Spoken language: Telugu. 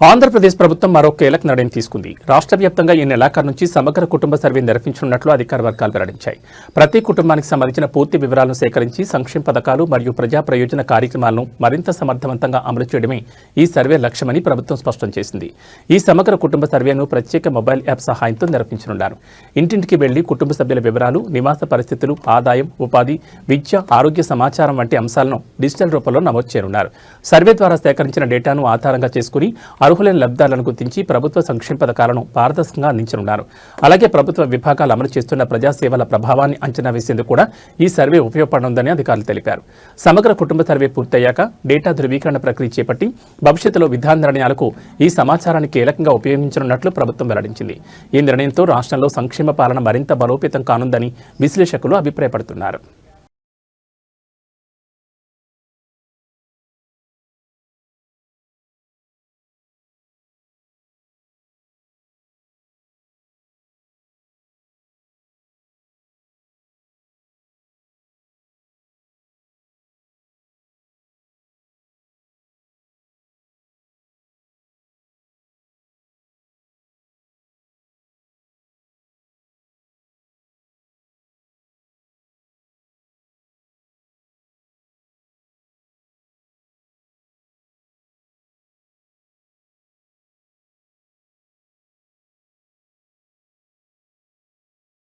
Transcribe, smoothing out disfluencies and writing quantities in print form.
ఆంధ్రప్రదేశ్ ప్రభుత్వం మరో కీలక నిర్ణయం తీసుకుంది. రాష్ట్ర వ్యాప్తంగా ఈ నెలాఖరు నుంచి సమగ్ర కుటుంబ సర్వే నిర్వహించనున్నట్లు అధికార వర్గాలు వెల్లడించాయి. ప్రతి కుటుంబానికి సంబంధించిన పూర్తి వివరాలను సేకరించి సంక్షేమ పథకాలు మరియు ప్రజా ప్రయోజన కార్యక్రమాలను మరింత సమర్థవంతంగా అమలు చేయడమే ఈ సర్వే లక్ష్యమని ప్రభుత్వం స్పష్టం చేసింది. ఈ సమగ్ర కుటుంబ సర్వేను ప్రత్యేక మొబైల్ యాప్ సహాయంతో నిర్వహించనున్నారు. ఇంటింటికి వెళ్లి కుటుంబ సభ్యుల వివరాలు, నివాస పరిస్థితులు, ఆదాయం, ఉపాధి, విద్య, ఆరోగ్య సమాచారం వంటి అంశాలను డిజిటల్ రూపంలో నమోదు చేయనున్నారు. సర్వే ద్వారా సేకరించిన డేటాను ఆధారంగా చేసుకుని అర్హులైన లబ్ధాలను గుర్తించి ప్రభుత్వ సంక్షేమ పథకాలను పారదర్శకంగా అందించనున్నారు. అలాగే ప్రభుత్వ విభాగాలు అమలు చేస్తున్న ప్రజాసేవల ప్రభావాన్ని అంచనా వేసేందుకు కూడా ఈ సర్వే ఉపయోగపడనుందని అధికారులు తెలిపారు. సమగ్ర కుటుంబ సర్వే పూర్తయ్యాక డేటా ధృవీకరణ ప్రక్రియ చేపట్టి భవిష్యత్తులో విధాన నిర్ణయాలకు ఈ సమాచారాన్ని కీలకంగా ఉపయోగించనున్నట్లు ప్రభుత్వం వెల్లడించింది. ఈ నిర్ణయంతో రాష్ట్రంలో సంక్షేమ పాలన మరింత బలోపేతం కానుందని విశ్లేషకులు అభిప్రాయపడుతున్నారు.